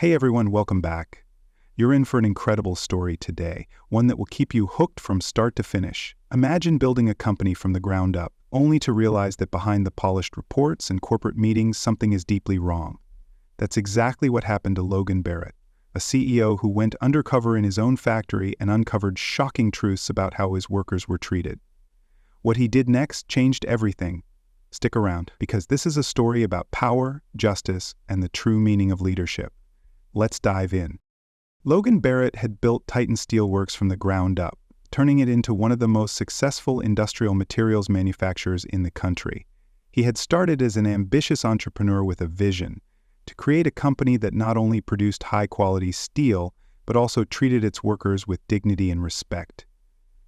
Hey everyone, welcome back. You're in for an incredible story today, one that will keep you hooked from start to finish. Imagine building a company from the ground up, only to realize that behind the polished reports and corporate meetings, something is deeply wrong. That's exactly what happened to Logan Barrett, a CEO who went undercover in his own factory and uncovered shocking truths about how his workers were treated. What he did next changed everything. Stick around, because this is a story about power, justice, and the true meaning of leadership. Let's dive in. Logan Barrett had built Titan Steelworks from the ground up, turning it into one of the most successful industrial materials manufacturers in the country. He had started as an ambitious entrepreneur with a vision to create a company that not only produced high-quality steel, but also treated its workers with dignity and respect.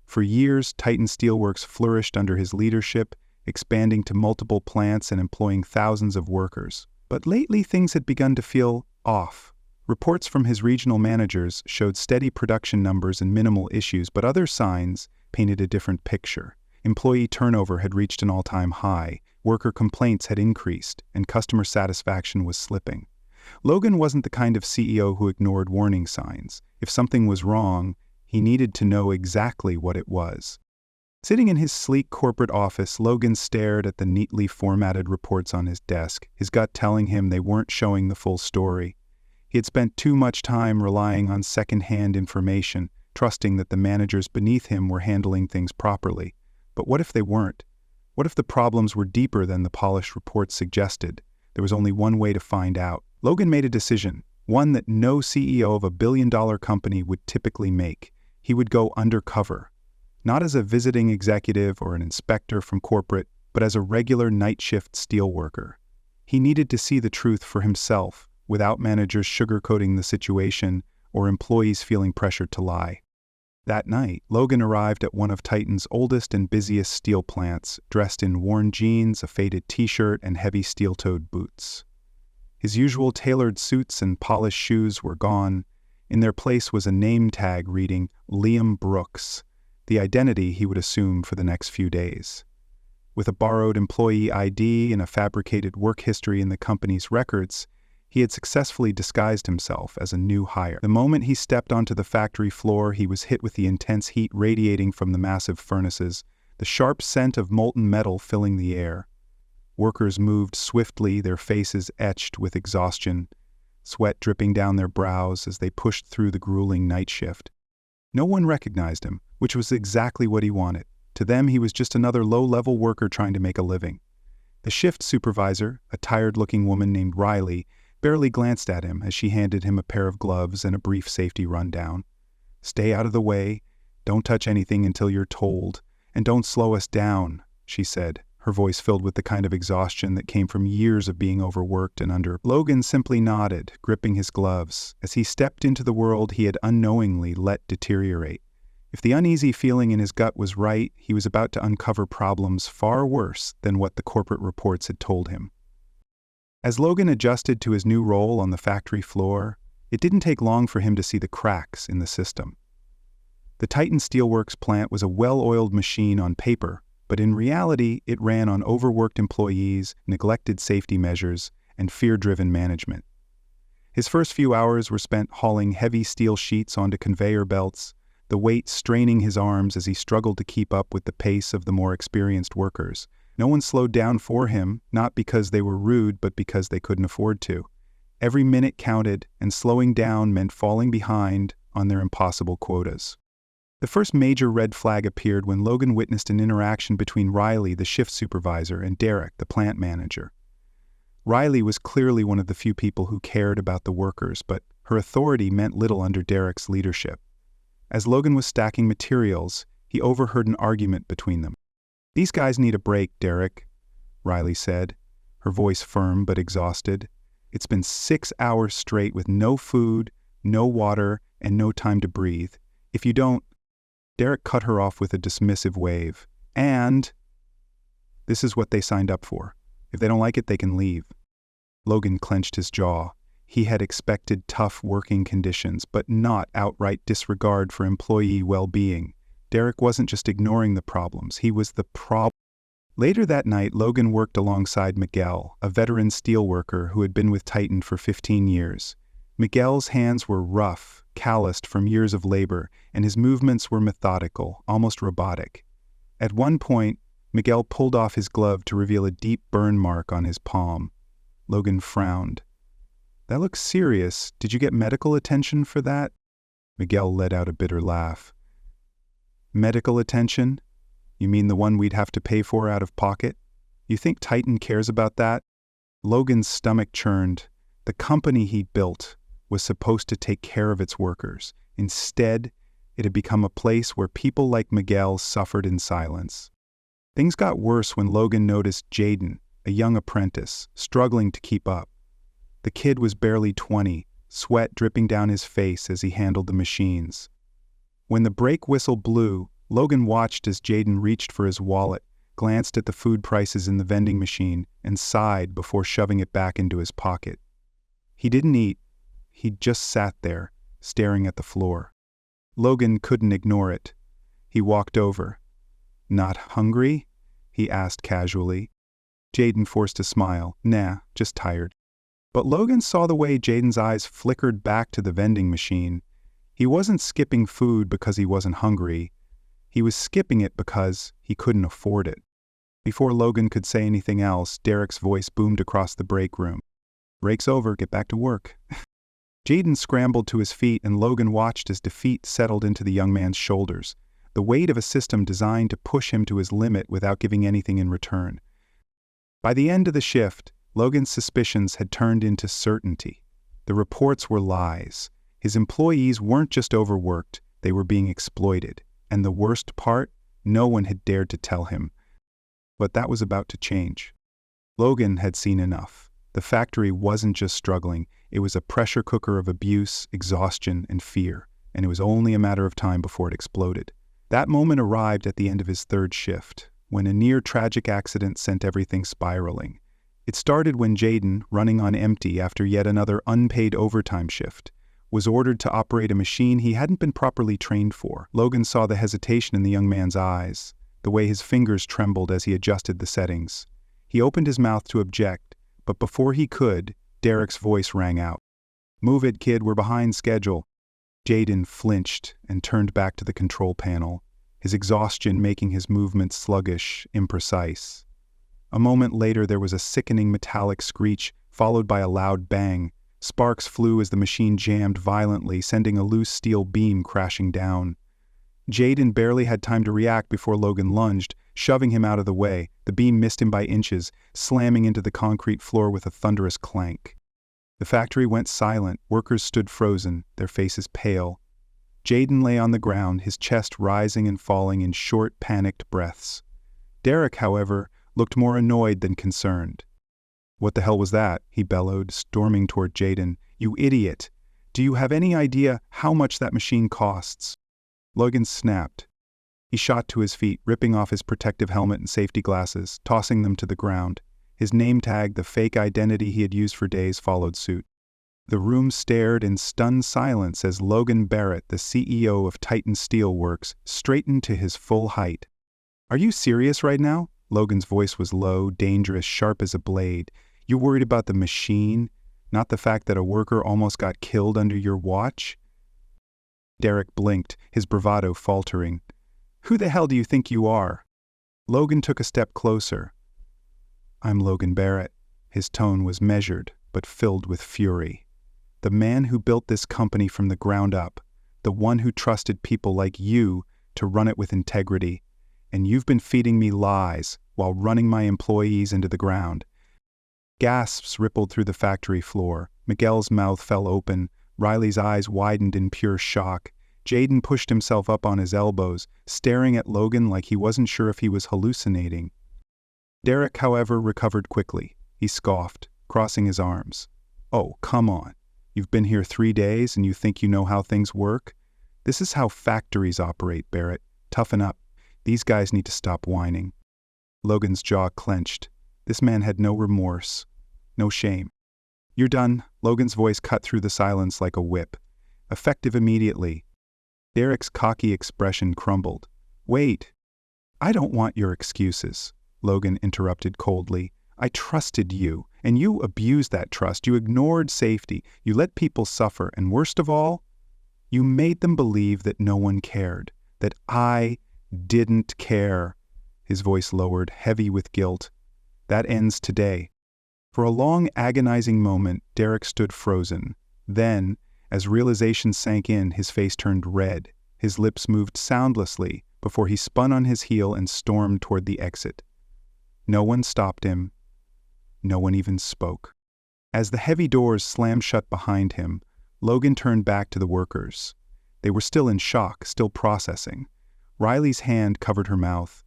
For years, Titan Steelworks flourished under his leadership, expanding to multiple plants and employing thousands of workers. But lately, things had begun to feel off. Reports from his regional managers showed steady production numbers and minimal issues, but other signs painted a different picture. Employee turnover had reached an all-time high, worker complaints had increased, and customer satisfaction was slipping. Logan wasn't the kind of CEO who ignored warning signs. If something was wrong, he needed to know exactly what it was. Sitting in his sleek corporate office, Logan stared at the neatly formatted reports on his desk, his gut telling him they weren't showing the full story. He had spent too much time relying on second-hand information, trusting that the managers beneath him were handling things properly. But what if they weren't? What if the problems were deeper than the polished reports suggested? There was only one way to find out. Logan made a decision, one that no CEO of a billion-dollar company would typically make. He would go undercover. Not as a visiting executive or an inspector from corporate, but as a regular night shift steelworker. He needed to see the truth for himself, without managers sugarcoating the situation or employees feeling pressured to lie. That night, Logan arrived at one of Titan's oldest and busiest steel plants, dressed in worn jeans, a faded t-shirt, and heavy steel-toed boots. His usual tailored suits and polished shoes were gone. In their place was a name tag reading Liam Brooks, the identity he would assume for the next few days. With a borrowed employee ID and a fabricated work history in the company's records, he had successfully disguised himself as a new hire. The moment he stepped onto the factory floor, he was hit with the intense heat radiating from the massive furnaces, the sharp scent of molten metal filling the air. Workers moved swiftly, their faces etched with exhaustion, sweat dripping down their brows as they pushed through the grueling night shift. No one recognized him, which was exactly what he wanted. To them, he was just another low-level worker trying to make a living. The shift supervisor, a tired-looking woman named Riley, barely glanced at him as she handed him a pair of gloves and a brief safety rundown. "Stay out of the way, don't touch anything until you're told, and don't slow us down," she said, her voice filled with the kind of exhaustion that came from years of being overworked and under. Logan simply nodded, gripping his gloves, as he stepped into the world he had unknowingly let deteriorate. If the uneasy feeling in his gut was right, he was about to uncover problems far worse than what the corporate reports had told him. As Logan adjusted to his new role on the factory floor, it didn't take long for him to see the cracks in the system. The Titan Steelworks plant was a well-oiled machine on paper, but in reality, it ran on overworked employees, neglected safety measures, and fear-driven management. His first few hours were spent hauling heavy steel sheets onto conveyor belts, the weight straining his arms as he struggled to keep up with the pace of the more experienced workers. No one slowed down for him, not because they were rude, but because they couldn't afford to. Every minute counted, and slowing down meant falling behind on their impossible quotas. The first major red flag appeared when Logan witnessed an interaction between Riley, the shift supervisor, and Derek, the plant manager. Riley was clearly one of the few people who cared about the workers, but her authority meant little under Derek's leadership. As Logan was stacking materials, he overheard an argument between them. "These guys need a break, Derek," Riley said, her voice firm but exhausted. "It's been 6 hours straight with no food, no water, and no time to breathe. If you don't—" Derek cut her off with a dismissive wave. "And this is what they signed up for. If they don't like it, they can leave." Logan clenched his jaw. He had expected tough working conditions, but not outright disregard for employee well-being. Derek wasn't just ignoring the problems, he was the problem. Later that night, Logan worked alongside Miguel, a veteran steelworker who had been with Titan for 15 years. Miguel's hands were rough, calloused from years of labor, and his movements were methodical, almost robotic. At one point, Miguel pulled off his glove to reveal a deep burn mark on his palm. Logan frowned. "That looks serious. Did you get medical attention for that?" Miguel let out a bitter laugh. "Medical attention? You mean the one we'd have to pay for out of pocket? You think Titan cares about that?" Logan's stomach churned. The company he built was supposed to take care of its workers. Instead, it had become a place where people like Miguel suffered in silence. Things got worse when Logan noticed Jaden, a young apprentice, struggling to keep up. The kid was barely 20, sweat dripping down his face as he handled the machines. When the brake whistle blew, Logan watched as Jaden reached for his wallet, glanced at the food prices in the vending machine, and sighed before shoving it back into his pocket. He didn't eat. He just sat there, staring at the floor. Logan couldn't ignore it. He walked over. "Not hungry?" he asked casually. Jaden forced a smile. "Nah, just tired." But Logan saw the way Jaden's eyes flickered back to the vending machine. He wasn't skipping food because he wasn't hungry. He was skipping it because he couldn't afford it. Before Logan could say anything else, Derek's voice boomed across the break room. "Break's over, get back to work." Jaden scrambled to his feet, and Logan watched as defeat settled into the young man's shoulders, the weight of a system designed to push him to his limit without giving anything in return. By the end of the shift, Logan's suspicions had turned into certainty. The reports were lies. His employees weren't just overworked, they were being exploited. And the worst part, no one had dared to tell him. But that was about to change. Logan had seen enough. The factory wasn't just struggling, it was a pressure cooker of abuse, exhaustion, and fear, and it was only a matter of time before it exploded. That moment arrived at the end of his third shift, when a near-tragic accident sent everything spiraling. It started when Jaden, running on empty after yet another unpaid overtime shift, was ordered to operate a machine he hadn't been properly trained for. Logan saw the hesitation in the young man's eyes, the way his fingers trembled as he adjusted the settings. He opened his mouth to object, but before he could, Derek's voice rang out. "Move it, kid, we're behind schedule." Jaden flinched and turned back to the control panel, his exhaustion making his movements sluggish, imprecise. A moment later there was a sickening metallic screech, followed by a loud bang. Sparks flew as the machine jammed violently, sending a loose steel beam crashing down. Jaden barely had time to react before Logan lunged, shoving him out of the way. The beam missed him by inches, slamming into the concrete floor with a thunderous clank. The factory went silent, workers stood frozen, their faces pale. Jaden lay on the ground, his chest rising and falling in short, panicked breaths. Derek, however, looked more annoyed than concerned. "What the hell was that?" he bellowed, storming toward Jaden. "You idiot! Do you have any idea how much that machine costs?" Logan snapped. He shot to his feet, ripping off his protective helmet and safety glasses, tossing them to the ground. His name tag, the fake identity he had used for days, followed suit. The room stared in stunned silence as Logan Barrett, the CEO of Titan Steelworks, straightened to his full height. "Are you serious right now?" Logan's voice was low, dangerous, sharp as a blade. "You worried about the machine, not the fact that a worker almost got killed under your watch?" Derek blinked, his bravado faltering. "Who the hell do you think you are?" Logan took a step closer. "I'm Logan Barrett." His tone was measured, but filled with fury. "The man who built this company from the ground up, the one who trusted people like you to run it with integrity. And you've been feeding me lies while running my employees into the ground." Gasps rippled through the factory floor. Miguel's mouth fell open. Riley's eyes widened in pure shock. Jaden pushed himself up on his elbows, staring at Logan like he wasn't sure if he was hallucinating. Derek, however, recovered quickly. He scoffed, crossing his arms. "Oh, come on. You've been here 3 days and you think you know how things work? This is how factories operate, Barrett. Toughen up. These guys need to stop whining." Logan's jaw clenched. This man had no remorse, no shame. "You're done." Logan's voice cut through the silence like a whip. Effective immediately. Derek's cocky expression crumbled. "Wait. I don't want your excuses," Logan interrupted coldly. "I trusted you, And you abused that trust. You ignored safety. You let people suffer. And worst of all, you made them believe that no one cared, that I didn't care. His voice lowered, heavy with guilt. That ends today. For a long, agonizing moment, Derek stood frozen. Then, as realization sank in, his face turned red. His lips moved soundlessly before he spun on his heel and stormed toward the exit. No one stopped him. No one even spoke. As the heavy doors slammed shut behind him, Logan turned back to the workers. They were still in shock, still processing. Riley's hand covered her mouth.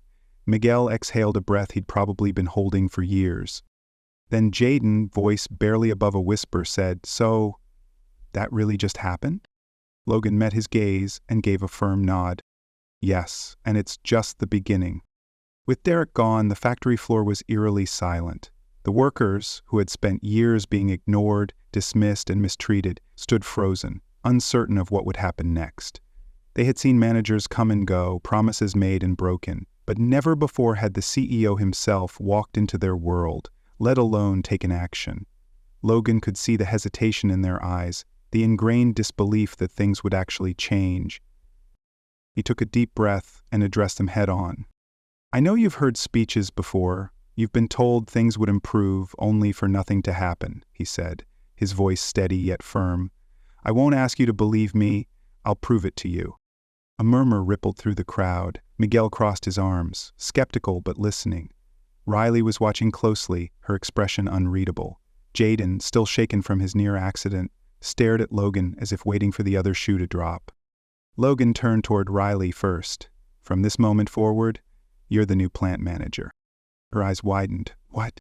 Miguel exhaled a breath he'd probably been holding for years. Then Jaden, voice barely above a whisper, said, "So, that really just happened?" Logan met his gaze and gave a firm nod. "Yes, and it's just the beginning." With Derek gone, the factory floor was eerily silent. The workers, who had spent years being ignored, dismissed, and mistreated, stood frozen, uncertain of what would happen next. They had seen managers come and go, promises made and broken, but never before had the CEO himself walked into their world, let alone taken action. Logan could see the hesitation in their eyes, the ingrained disbelief that things would actually change. He took a deep breath and addressed them head-on. "I know you've heard speeches before. You've been told things would improve only for nothing to happen," he said, his voice steady yet firm. "I won't ask you to believe me. I'll prove it to you." A murmur rippled through the crowd. Miguel crossed his arms, skeptical but listening. Riley was watching closely, her expression unreadable. Jaden, still shaken from his near accident, stared at Logan as if waiting for the other shoe to drop. Logan turned toward Riley first. "From this moment forward, you're the new plant manager." Her eyes widened. "What?"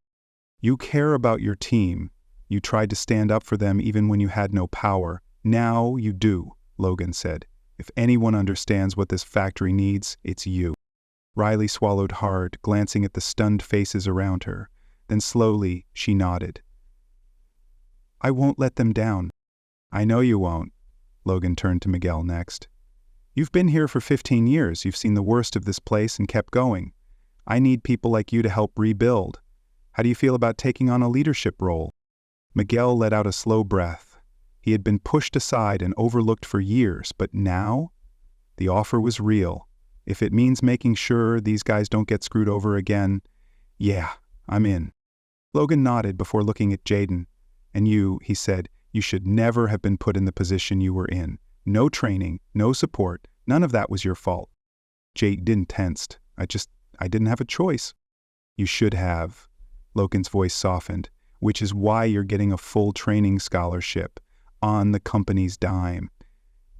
"You care about your team. You tried to stand up for them even when you had no power. Now you do," Logan said. "If anyone understands what this factory needs, it's you." Riley swallowed hard, glancing at the stunned faces around her. Then slowly, she nodded. "I won't let them down." "I know you won't." Logan turned to Miguel next. "You've been here for 15 years. You've seen the worst of this place and kept going. I need people like you to help rebuild. How do you feel about taking on a leadership role?" Miguel let out a slow breath. He had been pushed aside and overlooked for years, but now? The offer was real. If it means making sure these guys don't get screwed over again, yeah, I'm in. Logan nodded before looking at Jaden. "And you," he said, "you should never have been put in the position you were in. No training, no support, none of that was your fault." Jaden tensed. I didn't have a choice." "You should have." Logan's voice softened. "Which is why you're getting a full training scholarship, on the company's dime.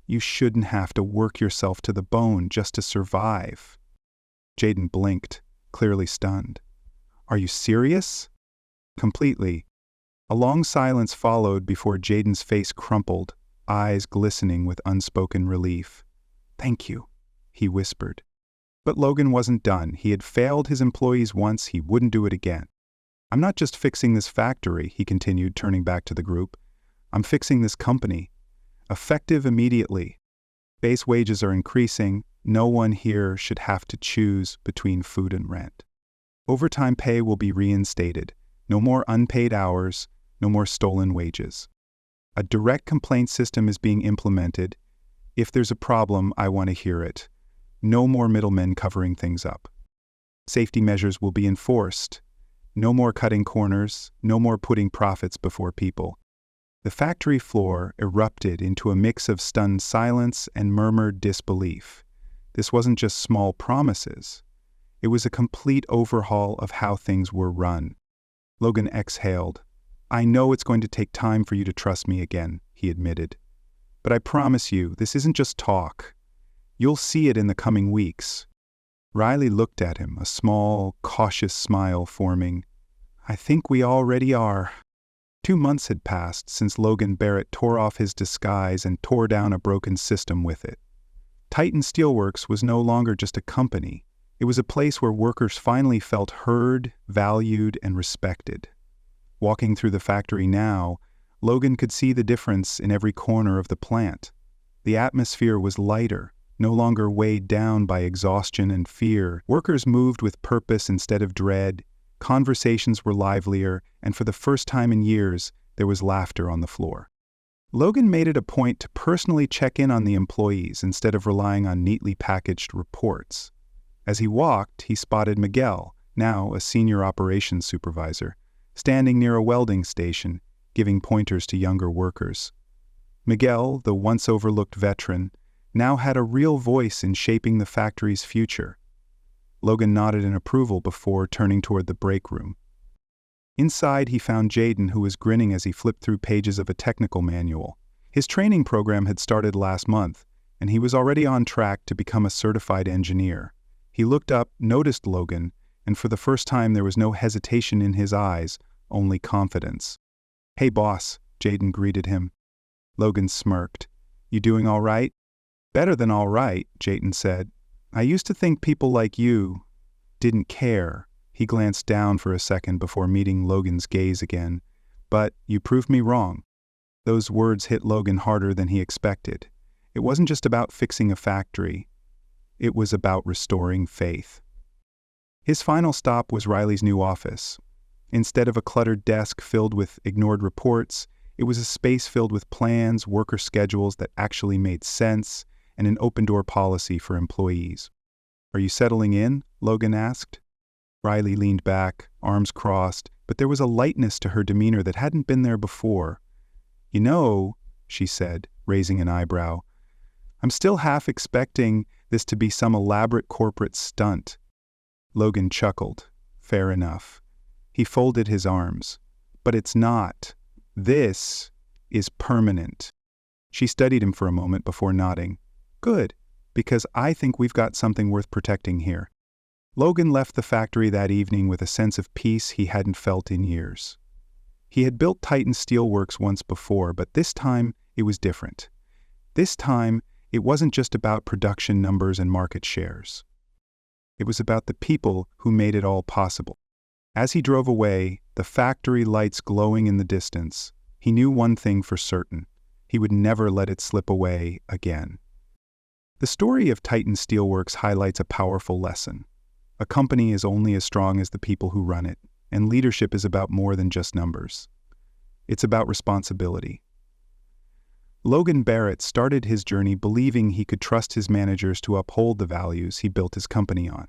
You shouldn't have to work yourself to the bone just to survive." Jaden blinked, clearly stunned. "Are you serious?" "Completely." A long silence followed before Jaden's face crumpled, eyes glistening with unspoken relief. "Thank you," he whispered. But Logan wasn't done. He had failed his employees once, he wouldn't do it again. "I'm not just fixing this factory," he continued, turning back to the group. "I'm fixing this company. Effective immediately. Base wages are increasing. No one here should have to choose between food and rent. Overtime pay will be reinstated. No more unpaid hours, no more stolen wages. A direct complaint system is being implemented. If there's a problem, I want to hear it. No more middlemen covering things up. Safety measures will be enforced. No more cutting corners, no more putting profits before people." The factory floor erupted into a mix of stunned silence and murmured disbelief. This wasn't just small promises. It was a complete overhaul of how things were run. Logan exhaled. "I know it's going to take time for you to trust me again," he admitted. "But I promise you, this isn't just talk. You'll see it in the coming weeks." Riley looked at him, a small, cautious smile forming. "I think we already are." 2 months had passed since Logan Barrett tore off his disguise and tore down a broken system with it. Titan Steelworks was no longer just a company. It was a place where workers finally felt heard, valued, and respected. Walking through the factory now, Logan could see the difference in every corner of the plant. The atmosphere was lighter, no longer weighed down by exhaustion and fear. Workers moved with purpose instead of dread. Conversations were livelier, and for the first time in years, there was laughter on the floor. Logan made it a point to personally check in on the employees instead of relying on neatly packaged reports. As he walked, he spotted Miguel, now a senior operations supervisor, standing near a welding station, giving pointers to younger workers. Miguel, the once overlooked veteran, now had a real voice in shaping the factory's future. Logan nodded in approval before turning toward the break room. Inside, he found Jaden, who was grinning as he flipped through pages of a technical manual. His training program had started last month, and he was already on track to become a certified engineer. He looked up, noticed Logan, and for the first time there was no hesitation in his eyes, only confidence. "Hey boss," Jaden greeted him. Logan smirked. "You doing all right?" "Better than all right," Jaden said. "I used to think people like you didn't care." He glanced down for a second before meeting Logan's gaze again. "But you proved me wrong." Those words hit Logan harder than he expected. It wasn't just about fixing a factory. It was about restoring faith. His final stop was Riley's new office. Instead of a cluttered desk filled with ignored reports, it was a space filled with plans, worker schedules that actually made sense, and an open-door policy for employees. "Are you settling in?" Logan asked. Riley leaned back, arms crossed, but there was a lightness to her demeanor that hadn't been there before. "You know," she said, raising an eyebrow, "I'm still half expecting this to be some elaborate corporate stunt." Logan chuckled. "Fair enough." He folded his arms. "But it's not. This is permanent." She studied him for a moment before nodding. "Good, because I think we've got something worth protecting here." Logan left the factory that evening with a sense of peace he hadn't felt in years. He had built Titan Steelworks once before, but this time it was different. This time, it wasn't just about production numbers and market shares. It was about the people who made it all possible. As he drove away, the factory lights glowing in the distance, he knew one thing for certain: he would never let it slip away again. The story of Titan Steelworks highlights a powerful lesson. A company is only as strong as the people who run it, and leadership is about more than just numbers. It's about responsibility. Logan Barrett started his journey believing he could trust his managers to uphold the values he built his company on.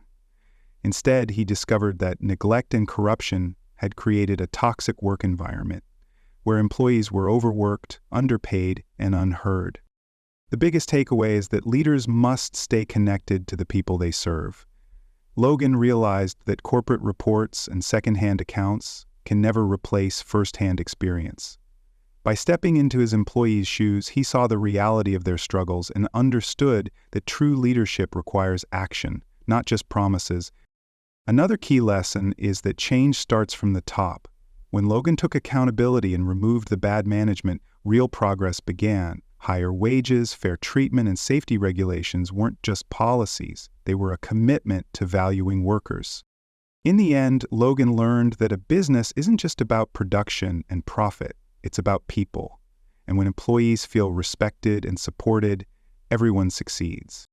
Instead, he discovered that neglect and corruption had created a toxic work environment, where employees were overworked, underpaid, and unheard. The biggest takeaway is that leaders must stay connected to the people they serve. Logan realized that corporate reports and second-hand accounts can never replace first-hand experience. By stepping into his employees' shoes, he saw the reality of their struggles and understood that true leadership requires action, not just promises. Another key lesson is that change starts from the top. When Logan took accountability and removed the bad management, real progress began. Higher wages, fair treatment, and safety regulations weren't just policies. They were a commitment to valuing workers. In the end, Logan learned that a business isn't just about production and profit. It's about people. And when employees feel respected and supported, everyone succeeds.